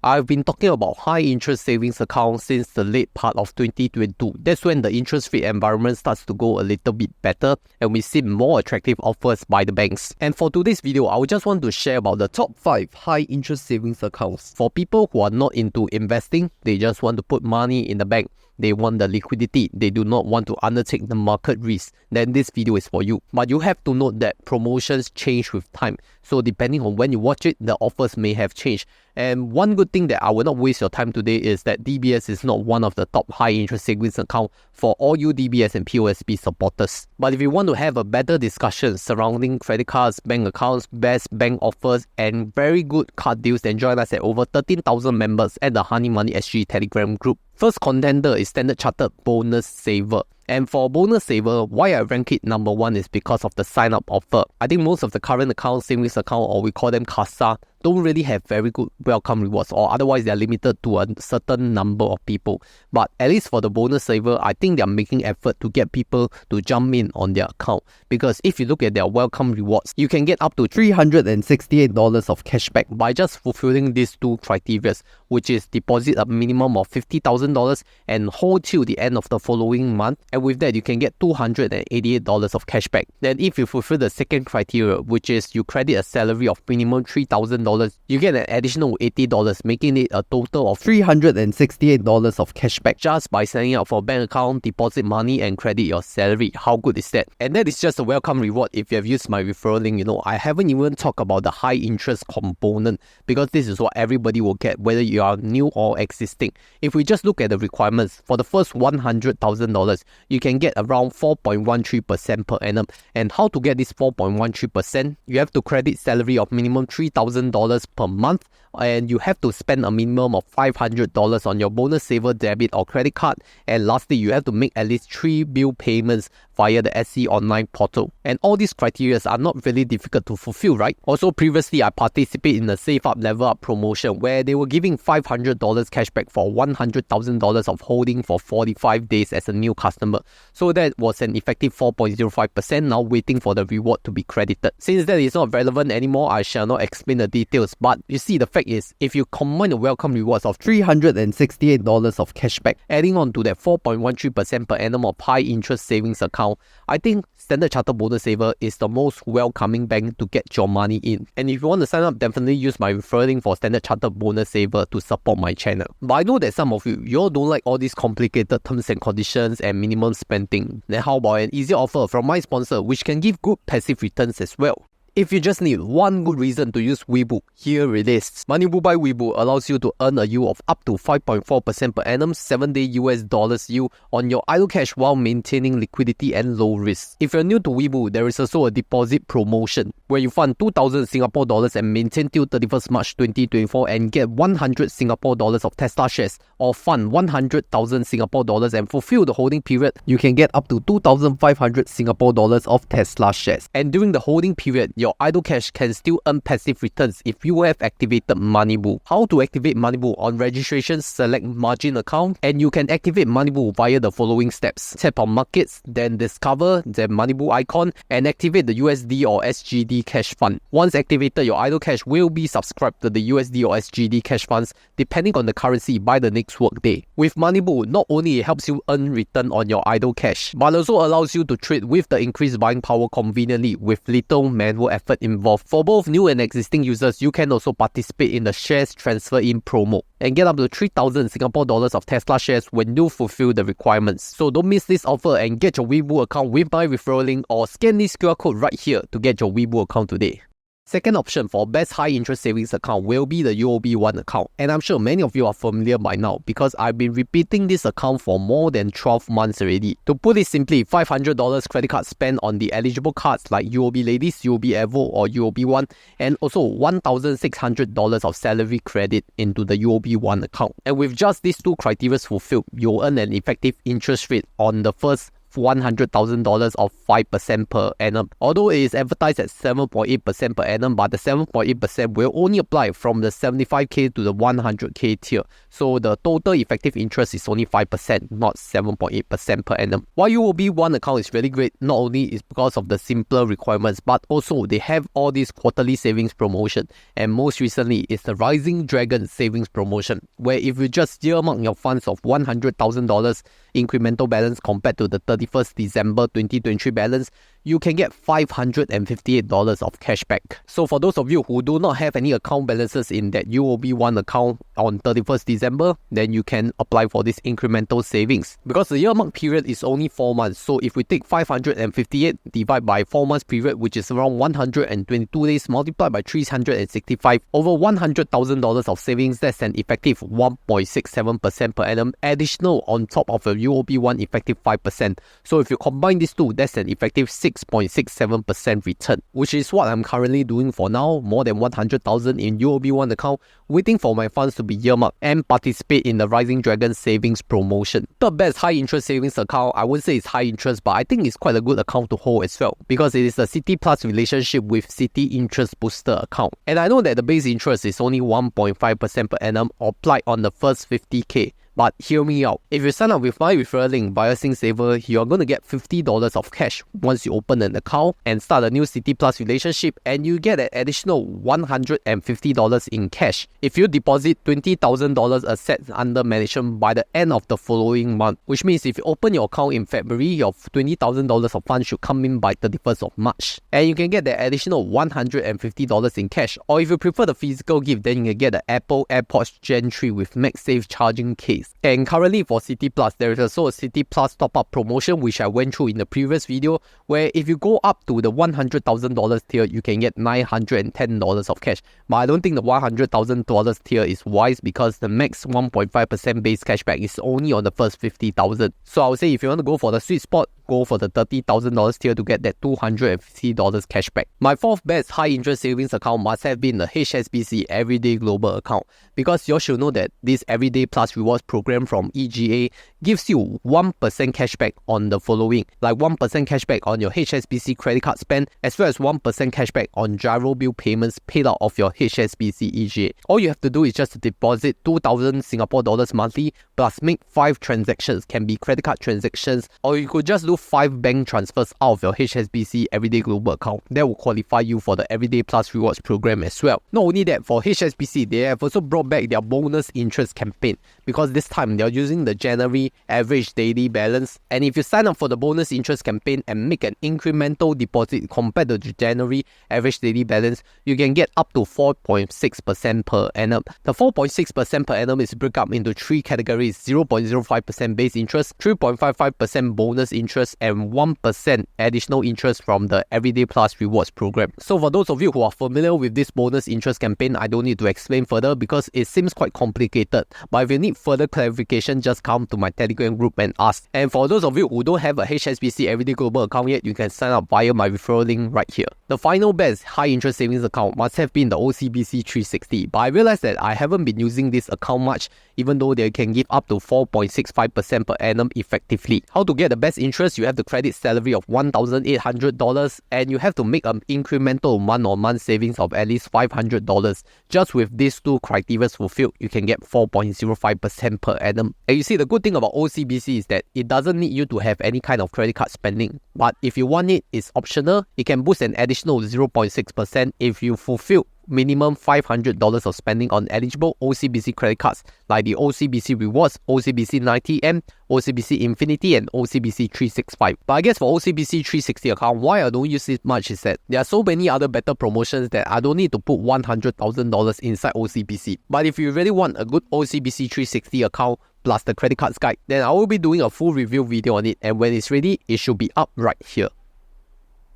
I've been talking about high interest savings accounts since the late part of 2022. That's when the interest rate environment starts to go a little bit better and we see more attractive offers by the banks. And for today's video, I would just want to share about the top 5 high interest savings accounts. For people who are not into investing, they just want to put money in the bank. They want the liquidity. They do not want to undertake the market risk. Then this video is for you. But you have to note that promotions change with time. So depending on when you watch it, the offers may have changed. And one good thing that I will not waste your time today is that DBS is not one of the top high interest savings account for all you DBS and POSB supporters. But if you want to have a better discussion surrounding credit cards, bank accounts, best bank offers, and very good card deals, then join us at over 13,000 members at the Honey Money SG Telegram group. First contender is Standard Chartered Bonus Saver. And for Bonus Saver, why I rank it number 1 is because of the sign-up offer. I think most of the current accounts, savings account, or we call them CASA, don't really have very good welcome rewards, or otherwise they are limited to a certain number of people. But at least for the Bonus Saver, I think they are making effort to get people to jump in on their account. Because if you look at their welcome rewards, you can get up to $368 of cashback by just fulfilling these 2 criteria, which is deposit a minimum of $50,000 and hold till the end of the following month. And with that, you can get $288 of cashback. Then if you fulfill the second criteria, which is you credit a salary of minimum $3,000, you get an additional $80, making it a total of $368 of cashback just by signing up for a bank account, deposit money, and credit your salary. How good is that? And that is just a welcome reward if you have used my referral link. I haven't even talked about the high interest component because this is what everybody will get, whether you are new or existing. If we just look at the requirements, for the first $100,000, you can get around 4.13% per annum. And how to get this 4.13%? You have to credit salary of minimum $3,000 per month, and you have to spend a minimum of $500 on your Bonus Saver debit or credit card. And lastly, you have to make at least 3 bill payments via the SC online portal. And all these criteria are not really difficult to fulfill, right? Also, previously, I participated in the Save Up Level Up promotion where they were giving $500 cashback for $100,000 of holding for 45 days as a new customer. So that was an effective 4.05%, now waiting for the reward to be credited. Since that is not relevant anymore, I shall not explain the details. But you see, the fact is, if you combine the welcome rewards of $368 of cashback, adding on to that 4.13% per annum of high interest savings account, I think Standard Chartered Bonus Saver is the most welcoming bank to get your money in. And if you want to sign up, definitely use my referral link for Standard Chartered Bonus Saver to support my channel. But I know that some of you all don't like all these complicated terms and conditions and minimum spending. Then how about an easy offer from my sponsor, which can give good passive returns as well? If you just need one good reason to use Webull, here it is. Moneyboo by Webull allows you to earn a yield of up to 5.4% per annum 7-day US dollars yield on your idle cash while maintaining liquidity and low risk. If you're new to Webull, there is also a deposit promotion where you fund 2,000 Singapore dollars and maintain till 31st March 2024 and get 100 Singapore dollars of Tesla shares, or fund 100,000 Singapore dollars and fulfill the holding period, you can get up to 2,500 Singapore dollars of Tesla shares. And during the holding period, your idle cash can still earn passive returns if you have activated Moneyboo. How to activate Moneyboo? On registration, select margin account, and you can activate Moneyboo via the following steps. Tap on markets, then discover the Moneyboo icon and activate the USD or SGD cash fund. Once activated, your idle cash will be subscribed to the USD or SGD cash funds depending on the currency by the next workday. With Moneyboo, not only it helps you earn return on your idle cash, but also allows you to trade with the increased buying power conveniently with little manual effort involved. For both new and existing users, you can also participate in the shares transfer in promo and get up to 3,000 Singapore dollars of Tesla shares when you fulfill the requirements. So don't miss this offer and get your Webull account with my referral link, or scan this QR code right here to get your Webull account today. Second option for best high interest savings account will be the UOB One account. And I'm sure many of you are familiar by now because I've been repeating this account for more than 12 months already. To put it simply, $500 credit card spent on the eligible cards like UOB Ladies, UOB Aver, or UOB One, and also $1,600 of salary credit into the UOB One account. And with just these 2 criteria fulfilled, you'll earn an effective interest rate on the first $100,000 of 5% per annum. Although it is advertised at 7.8% per annum, but the 7.8% will only apply from the 75k to the 100k tier. So the total effective interest is only 5%, not 7.8% per annum. Why UOB One account is really great, not only is because of the simpler requirements, but also they have all these quarterly savings promotion. And most recently is the Rising Dragon savings promotion, where if you just earmark your funds of $100,000 incremental balance compared to the 31st December 2023 balance, you can get $558 of cashback. So for those of you who do not have any account balances in that UOB One account on 31st December, then you can apply for this incremental savings. Because the earmark period is only 4 months, so if we take 558 divided by 4 months period, which is around 122 days, multiplied by 365, over $100,000 of savings, that's an effective 1.67% per annum, additional on top of a UOB One effective 5%. So if you combine these two, that's an effective 6.67% return, which is what I'm currently doing for now, more than 100,000 in UOB One account, waiting for my funds to be earmarked and participate in the Rising Dragon savings promotion. The best high interest savings account, I wouldn't say it's high interest, but I think it's quite a good account to hold as well, because it is a Citi Plus relationship with Citi Interest Booster account. And I know that the base interest is only 1.5% per annum applied on the first 50k. But hear me out. If you sign up with my referral link via SingSaver, you're going to get $50 of cash once you open an account and start a new Citi Plus relationship, and you get an additional $150 in cash if you deposit $20,000 assets under management by the end of the following month. Which means if you open your account in February, your $20,000 of funds should come in by 31st of March. And you can get the additional $150 in cash. Or if you prefer the physical gift, then you can get the Apple AirPods Gen 3 with MagSafe charging case. And currently for Citi Plus, there is also a Citi Plus top-up promotion which I went through in the previous video, where if you go up to the $100,000 tier, you can get $910 of cash. But I don't think the $100,000 tier is wise, because the max 1.5% base cashback is only on the first 50,000. So I would say if you want to go for the sweet spot, go for the $30,000 tier to get that $250 cashback. My fourth best high interest savings account must have been the HSBC Everyday Global account, because you should know that this Everyday Plus Rewards program from EGA gives you 1% cashback on the following, like 1% cashback on your HSBC credit card spend, as well as 1% cashback on gyro bill payments paid out of your HSBC EGA. All you have to do is just deposit 2,000 Singapore dollars monthly, plus make 5 transactions, can be credit card transactions, or you could just do 5 bank transfers out of your HSBC Everyday Global account. That will qualify you for the Everyday Plus Rewards program as well. Not only that, for HSBC, they have also brought back their bonus interest campaign, because this time they're using the January average daily balance, and if you sign up for the bonus interest campaign and make an incremental deposit compared to the January average daily balance, you can get up to 4.6% per annum. The 4.6% per annum is broken up into 3 categories: 0.05% base interest, 3.55% bonus interest, and 1% additional interest from the Everyday Plus Rewards program. So for those of you who are familiar with this bonus interest campaign, I don't need to explain further because it seems quite complicated. But if you need further clarification, just come to my Telegram group and ask. And for those of you who don't have a HSBC Everyday Global account yet, you can sign up via my referral link right here. The final best high interest savings account must have been the OCBC 360, but I realized that I haven't been using this account much, even though they can give up to 4.65% per annum effectively. How to get the best interest? You have to credit salary of $1,800, and you have to make an incremental month-on-month savings of at least $500. Just with these 2 criteria fulfilled, you can get 4.05% per annum. And you see, the good thing about OCBC is that it doesn't need you to have any kind of credit card spending. But if you want it, it's optional. It can boost an additional 0.6% if you fulfill minimum $500 of spending on eligible OCBC credit cards like the OCBC Rewards, OCBC 90M, OCBC Infinity, and OCBC 365. But I guess for OCBC 360 account, why I don't use it much is that there are so many other better promotions that I don't need to put $100,000 inside OCBC. But if you really want a good OCBC 360 account plus the credit cards guide, then I will be doing a full review video on it, and when it's ready, it should be up right here.